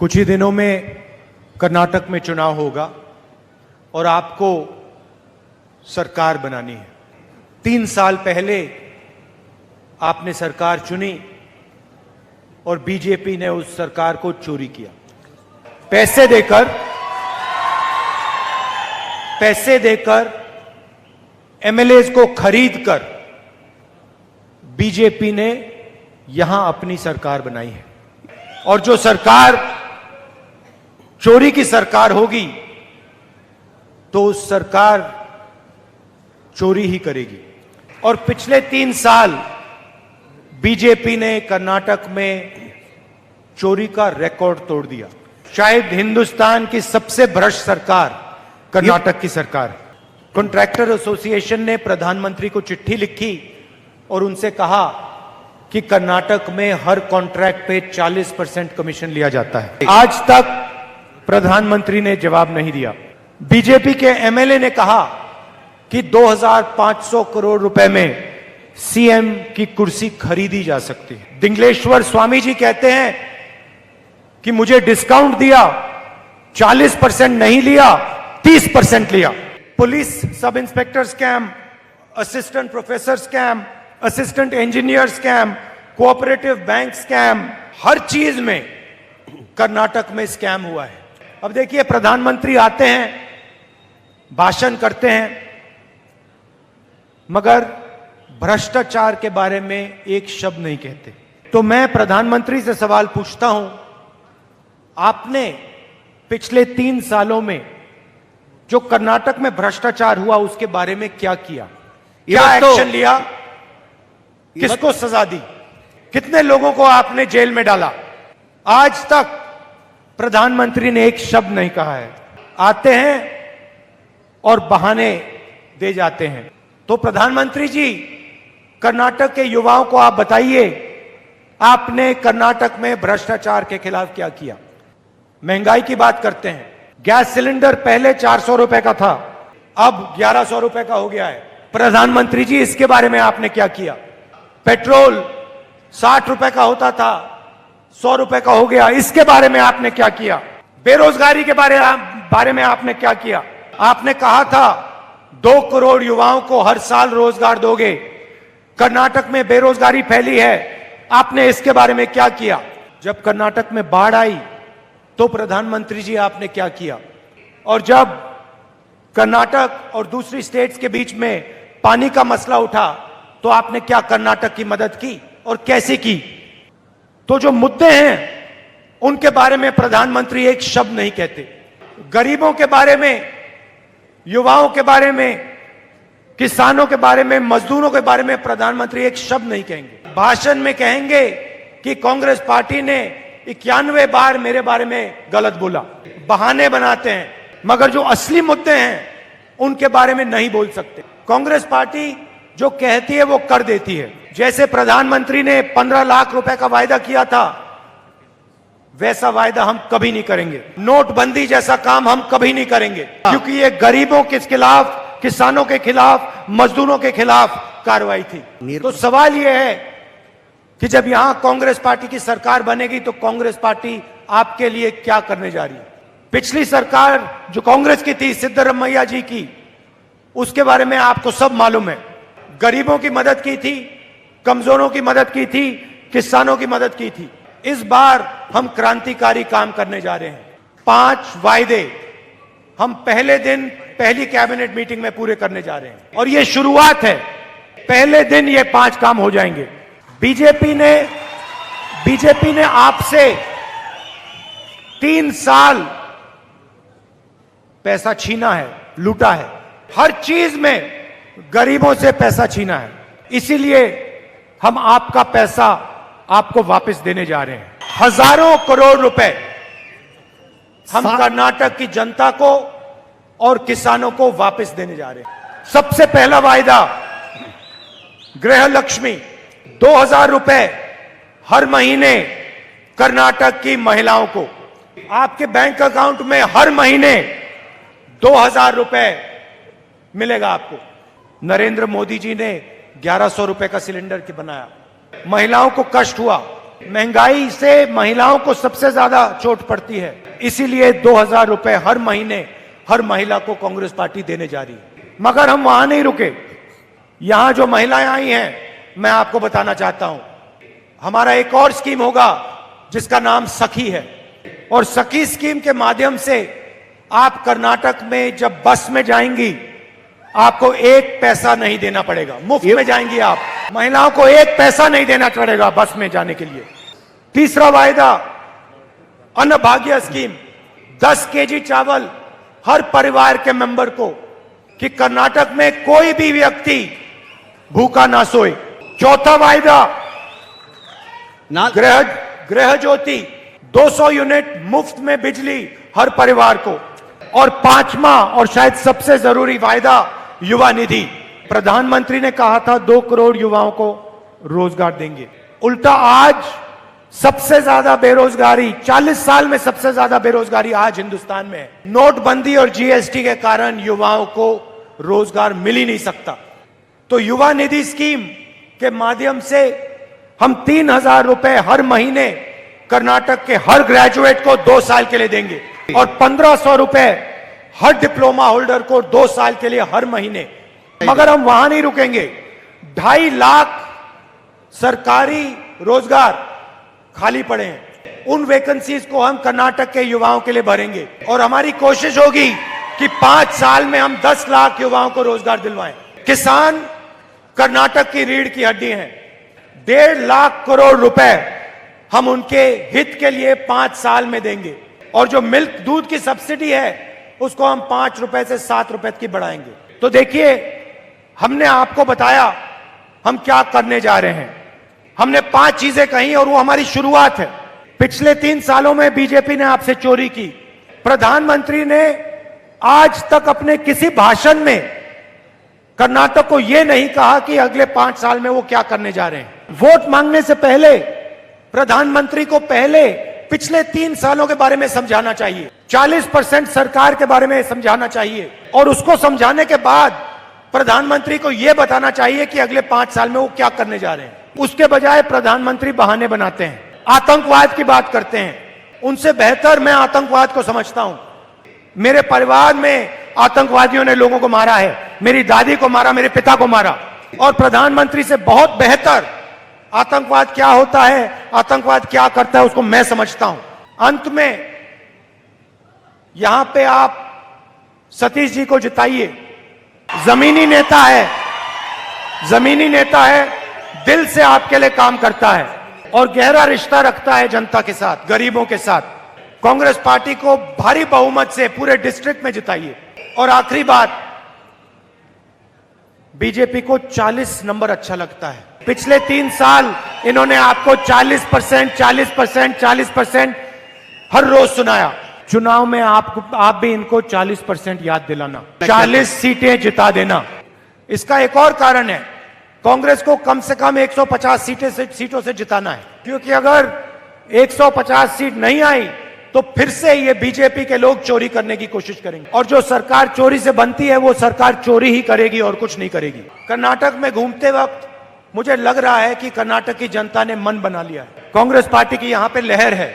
कुछ ही दिनों में कर्नाटक में चुनाव होगा और आपको सरकार बनानी है। 3 साल पहले आपने सरकार चुनी और बीजेपी ने उस सरकार को चोरी किया। पैसे देकर एमएलएज को खरीदकर बीजेपी ने यहां अपनी सरकार बनाई है और जो सरकार चोरी की सरकार होगी तो उस सरकार चोरी ही करेगी। और पिछले 3 साल बीजेपी ने कर्नाटक में चोरी का रिकॉर्ड तोड़ दिया। शायद हिंदुस्तान की सबसे भ्रष्ट सरकार कर्नाटक की सरकार। कॉन्ट्रैक्टर एसोसिएशन ने प्रधानमंत्री को चिट्ठी लिखी और उनसे कहा कि कर्नाटक में हर कॉन्ट्रैक्ट पे 40% कमीशन लिया जाता है। आज तक प्रधानमंत्री ने जवाब नहीं दिया। बीजेपी के एमएलए ने कहा कि 2500 करोड़ रुपए में सीएम की कुर्सी खरीदी जा सकती है। दिंगलेश्वर स्वामी जी कहते हैं कि मुझे डिस्काउंट दिया, 40% नहीं लिया, 30% लिया। Police sub inspector scam, assistant professor scam, assistant engineer scam, cooperative bank scam, हर चीज में कर्नाटक में स्कैम हुआ है। अब देखिए, प्रधानमंत्री आते हैं, भाषण करते हैं, मगर भ्रष्टाचार के बारे में एक शब्द नहीं कहते। तो मैं प्रधानमंत्री से सवाल पूछता हूं, आपने पिछले 3 सालों में जो कर्नाटक में भ्रष्टाचार हुआ उसके बारे में क्या किया? क्या एक्शन लिया? किसको सजा दी? कितने लोगों को आपने जेल में डाला? आज तक प्रधानमंत्री ने एक शब्द नहीं कहा है। आते हैं और बहाने दे जाते हैं। तो प्रधानमंत्री जी, कर्नाटक के युवाओं को आप बताइए, आपने कर्नाटक में भ्रष्टाचार के खिलाफ क्या किया? महंगाई की बात करते हैं। गैस सिलेंडर पहले 400 रुपए का था, अब 1100 रुपए का हो गया है। प्रधानमंत्री जी, इसके बारे में आपने क्या किया? पेट्रोल 60 रुपए का होता था, 100 रुपए का हो गया, इसके बारे में आपने क्या किया? बेरोजगारी के बारे में आपने क्या किया? आपने कहा था 2 करोड़ युवाओं को हर साल रोजगार दोगे। कर्नाटक में बेरोजगारी फैली है, आपने इसके बारे में क्या किया? जब कर्नाटक में बाढ़ आई तो प्रधानमंत्री जी आपने क्या किया? और जब कर्नाटक और दूसरी स्टेट्स के बीच में पानी का मसला उठा तो आपने क्या कर्नाटक की मदद की और कैसे की? तो जो मुद्दे हैं उनके बारे में प्रधानमंत्री एक शब्द नहीं कहते। गरीबों के बारे में, युवाओं के बारे में, किसानों के बारे में, मजदूरों के बारे में प्रधानमंत्री एक शब्द नहीं कहेंगे। भाषण में कहेंगे कि कांग्रेस पार्टी ने 91 बार मेरे बारे में गलत बोला। बहाने बनाते हैं, मगर जो असली मुद्दे हैं उनके बारे में नहीं बोल सकते। कांग्रेस पार्टी जो कहती है वो कर देती है। जैसे प्रधानमंत्री ने 15 लाख रुपए का वायदा किया था, वैसा वायदा हम कभी नहीं करेंगे। नोटबंदी जैसा काम हम कभी नहीं करेंगे, क्योंकि ये गरीबों के खिलाफ, किसानों के खिलाफ, मजदूरों के खिलाफ कार्रवाई थी। तो सवाल यह है कि जब यहां कांग्रेस पार्टी की सरकार बनेगी तो कांग्रेस पार्टी आपके लिए क्या करने जा रही है? पिछली सरकार जो कांग्रेस की थी, सिद्धरमैया जी की, उसके बारे में आपको सब मालूम है। गरीबों की मदद की थी, कमजोरों की मदद की थी, किसानों की मदद की थी। इस बार हम क्रांतिकारी काम करने जा रहे हैं। 5 वायदे हम पहले दिन पहली कैबिनेट मीटिंग में पूरे करने जा रहे हैं और यह शुरुआत है। पहले दिन ये 5 काम हो जाएंगे। बीजेपी ने आपसे 3 साल पैसा छीना है, लूटा है। हर चीज में गरीबों से पैसा छीना है। इसीलिए हम आपका पैसा आपको वापस देने जा रहे हैं। हजारों करोड़ रुपए हम कर्नाटक की जनता को और किसानों को वापस देने जा रहे हैं। सबसे पहला वायदा, गृह लक्ष्मी, 2000 रुपए हर महीने कर्नाटक की महिलाओं को। आपके बैंक अकाउंट में हर महीने 2000 रुपए मिलेगा आपको। नरेंद्र मोदी जी ने 1100 रुपए का सिलेंडर बनाया। महिलाओं को कष्ट हुआ, महंगाई से महिलाओं को सबसे ज्यादा चोट पड़ती है, इसीलिए 2000 रुपए हर महीने हर महिला को कांग्रेस पार्टी देने जा रही है। मगर हम वहां नहीं रुके। यहां जो महिलाएं आई हैं, मैं आपको बताना चाहता हूं, हमारा एक और स्कीम होगा जिसका नाम सखी है। और सखी स्कीम के माध्यम से आप कर्नाटक में जब बस में जाएंगी, आपको एक पैसा नहीं देना पड़ेगा, मुफ्त में जाएंगी आप। महिलाओं को एक पैसा नहीं देना पड़ेगा बस में जाने के लिए। तीसरा वायदा, अन्न भाग्य स्कीम, 10 केजी चावल हर परिवार के मेंबर को, कि कर्नाटक में कोई भी व्यक्ति भूखा ना सोए। चौथा वायदा, गृह ज्योति, 200 यूनिट मुफ्त में बिजली हर परिवार को। और पांचवा और शायद सबसे जरूरी वायदा, युवा निधि। प्रधानमंत्री ने कहा था 2 करोड़ युवाओं को रोजगार देंगे, उल्टा आज सबसे ज्यादा बेरोजगारी, 40 साल में सबसे ज्यादा बेरोजगारी आज हिंदुस्तान में है। नोटबंदी और जीएसटी के कारण युवाओं को रोजगार मिल ही नहीं सकता। तो युवा निधि स्कीम के माध्यम से हम 3000 रुपए हर महीने कर्नाटक के हर ग्रेजुएट को 2 साल के लिए देंगे, और 1500 रुपए हर डिप्लोमा होल्डर को 2 साल के लिए हर महीने। मगर हम वहां नहीं रुकेंगे। 2.5 लाख सरकारी रोजगार खाली पड़े हैं, उन वैकेंसीज को हम कर्नाटक के युवाओं के लिए भरेंगे। और हमारी कोशिश होगी कि 5 साल में हम 10 लाख युवाओं को रोजगार दिलवाएं। किसान कर्नाटक की रीढ़ की हड्डी हैं। 1.5 लाख करोड़ रुपए हम उनके हित के लिए 5 साल में देंगे। और जो मिल्क दूध की सब्सिडी है, उसको हम 5 रुपए से 7 रुपए की बढ़ाएंगे। तो देखिए, हमने आपको बताया हम क्या करने जा रहे हैं। हमने 5 चीजें कही और वो हमारी शुरुआत है। पिछले 3 सालों में बीजेपी ने आपसे चोरी की। प्रधानमंत्री ने आज तक अपने किसी भाषण में कर्नाटक को यह नहीं कहा कि अगले 5 साल में वो क्या करने जा रहे हैं। वोट मांगने से पहले प्रधानमंत्री को पहले पिछले 3 सालों के बारे में समझाना चाहिए, 40% सरकार के बारे में समझाना चाहिए, और उसको समझाने के बाद प्रधानमंत्री को यह बताना चाहिए कि अगले 5 साल में वो क्या करने जा रहे हैं। उसके बजाय प्रधानमंत्री बहाने बनाते हैं, आतंकवाद की बात करते हैं। उनसे बेहतर मैं आतंकवाद को समझता हूं। मेरे परिवार में आतंकवादियों ने लोगों को मारा है, मेरी दादी को मारा, मेरे पिता को मारा। और प्रधानमंत्री से बहुत बेहतर आतंकवाद क्या होता है, आतंकवाद क्या करता है, उसको मैं समझता हूं। अंत में यहां पे आप सतीश जी को जिताइए। जमीनी नेता है, जमीनी नेता है, दिल से आपके लिए काम करता है और गहरा रिश्ता रखता है जनता के साथ, गरीबों के साथ। कांग्रेस पार्टी को भारी बहुमत से पूरे डिस्ट्रिक्ट में जिताइए। और आखिरी बात, बीजेपी को 40 नंबर अच्छा लगता है। पिछले 3 साल इन्होंने आपको 40%, 40%, 40% हर रोज सुनाया। चुनाव में आप भी इनको 40% याद दिलाना, 40 सीटें जिता देना। इसका एक और कारण है, कांग्रेस को कम से कम 150 सीटों से जिताना है, क्योंकि अगर 150 सीट नहीं आई तो फिर से ये बीजेपी के लोग चोरी करने की कोशिश करेंगे। और जो सरकार चोरी से बनती है, वो सरकार चोरी ही करेगी और कुछ नहीं करेगी। कर्नाटक में घूमते वक्त मुझे लग रहा है कि कर्नाटक की जनता ने मन बना लिया है। कांग्रेस पार्टी की यहां पे लहर है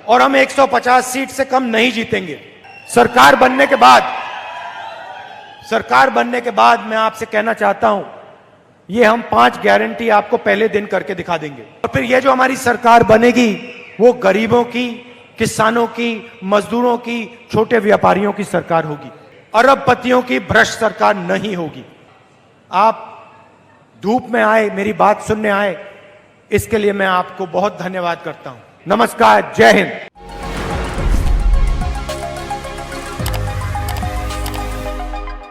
और हम 150 सीट से कम नहीं जीतेंगे। सरकार बनने के बाद मैं आपसे कहना चाहता हूं, ये हम 5 गारंटी आपको पहले दिन करके दिखा देंगे। और फिर ये जो हमारी सरकार बनेगी, वो गरीबों की, किसानों की, मजदूरों की, छोटे व्यापारियों की सरकार होगी। अरबपतियों की भ्रष्ट सरकार नहीं होगी। आप धूप में आए, मेरी बात सुनने आए, इसके लिए मैं आपको बहुत धन्यवाद करता हूं। नमस्कार, जय हिंद।